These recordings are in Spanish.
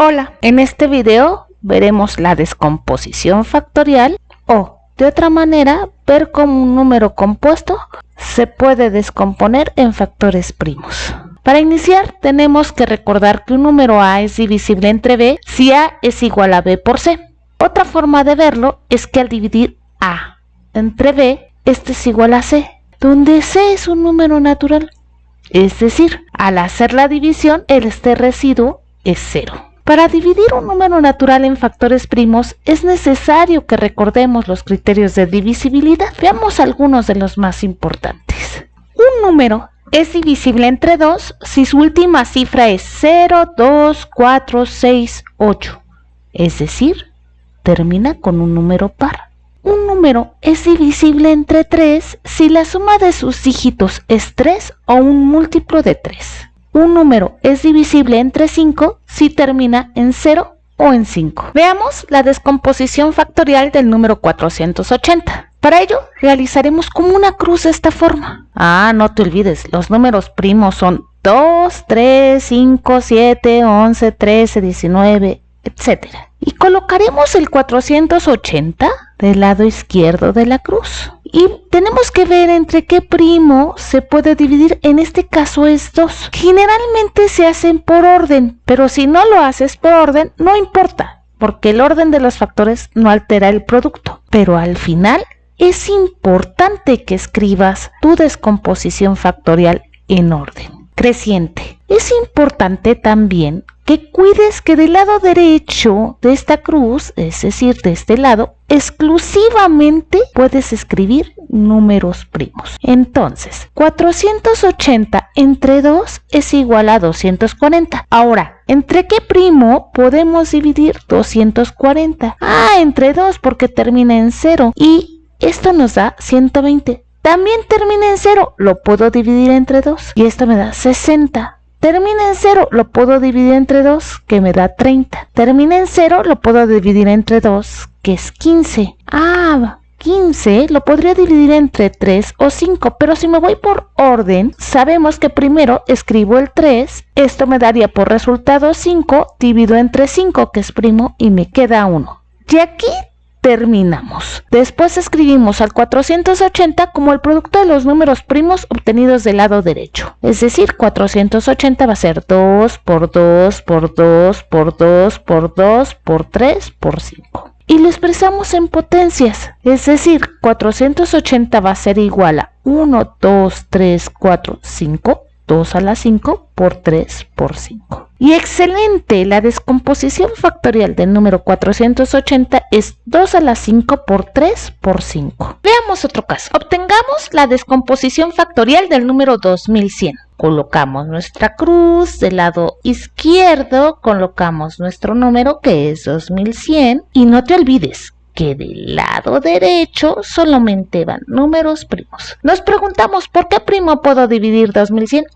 Hola, en este video veremos la descomposición factorial o, de otra manera, ver cómo un número compuesto se puede descomponer en factores primos. Para iniciar, tenemos que recordar que un número A es divisible entre B si A es igual a B por C. Otra forma de verlo es que al dividir A entre B, este es igual a C, donde C es un número natural. Es decir, al hacer la división, este residuo es 0. Para dividir un número natural en factores primos es necesario que recordemos los criterios de divisibilidad. Veamos algunos de los más importantes. Un número es divisible entre 2 si su última cifra es 0, 2, 4, 6, 8. Es decir, termina con un número par. Un número es divisible entre 3 si la suma de sus dígitos es 3 o un múltiplo de 3. Un número es divisible entre 5 si termina en 0 o en 5. Veamos la descomposición factorial del número 480. Para ello, realizaremos como una cruz de esta forma. No te olvides, los números primos son 2, 3, 5, 7, 11, 13, 19, etc. Y colocaremos el 480 del lado izquierdo de la cruz. Y tenemos que ver entre qué primo se puede dividir, en este caso es 2. Generalmente se hacen por orden, pero si no lo haces por orden, no importa, porque el orden de los factores no altera el producto. Pero al final es importante que escribas tu descomposición factorial en orden creciente. Es importante también que cuides que del lado derecho de esta cruz, es decir, de este lado, exclusivamente puedes escribir números primos. Entonces, 480 entre 2 es igual a 240. Ahora, ¿entre qué primo podemos dividir 240? Entre 2 porque termina en 0 y esto nos da 120. También termina en 0, lo puedo dividir entre 2 y esto me da 60. Termina en 0, lo puedo dividir entre 2, que me da 30. Termina en 0, lo puedo dividir entre 2, que es 15. 15 lo podría dividir entre 3 o 5, pero si me voy por orden, sabemos que primero escribo el 3, esto me daría por resultado 5, divido entre 5, que es primo, y me queda 1. Y aquí terminamos. Después escribimos al 480 como el producto de los números primos obtenidos del lado derecho. Es decir, 480 va a ser 2 por 2 por 2 por 2 por 2 por 3 por 5. Y lo expresamos en potencias. Es decir, 480 va a ser igual a 1, 2, 3, 4, 5. 2 a la 5 por 3 por 5. Y excelente, la descomposición factorial del número 480 es 2 a la 5 por 3 por 5. Veamos otro caso. Obtengamos la descomposición factorial del número 2100. Colocamos nuestra cruz del lado izquierdo, colocamos nuestro número que es 2100 y no te olvides que del lado derecho solamente van números primos. Nos preguntamos, ¿por qué primo puedo dividir 2100?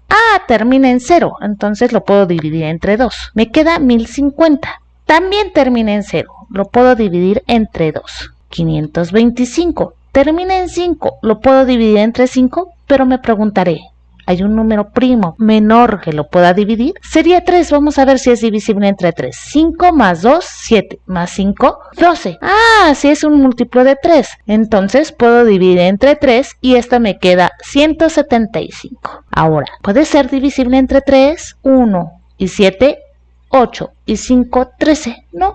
Termina en 0, entonces lo puedo dividir entre 2. Me queda 1050. También termina en 0, lo puedo dividir entre 2. 525. Termina en 5, lo puedo dividir entre 5, pero me preguntaré, ¿hay un número primo menor que lo pueda dividir? Sería 3, vamos a ver si es divisible entre 3. 5 más 2, 7, más 5, 12. Si es un múltiplo de 3, entonces puedo dividir entre 3 y esta me queda 175. Ahora, ¿puede ser divisible entre 3? 1 y 7, 8 y 5, 13. No.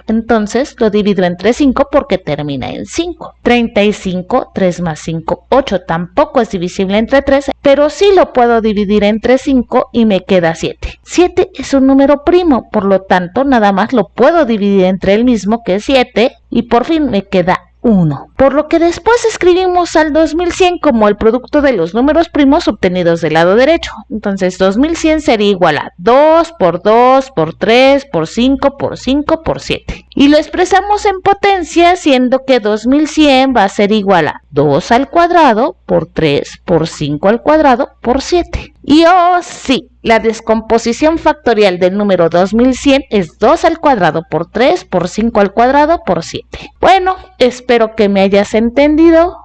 Entonces lo divido entre 5 porque termina en 5. 35, 3 más 5, 8. Tampoco es divisible entre 3, pero sí lo puedo dividir entre 5 y me queda 7. 7 es un número primo, por lo tanto nada más lo puedo dividir entre el mismo, que es 7, y por fin me queda 1. Por lo que después escribimos al 2100 como el producto de los números primos obtenidos del lado derecho. Entonces 2100 sería igual a 2 por 2 por 3 por 5 por 5 por 7. Y lo expresamos en potencia, siendo que 2100 va a ser igual a 2 al cuadrado por 3 por 5 al cuadrado por 7. Y sí, la descomposición factorial del número 2100 es 2 al cuadrado por 3 por 5 al cuadrado por 7. Bueno, espero que me hayas entendido.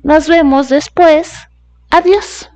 Nos vemos después. Adiós.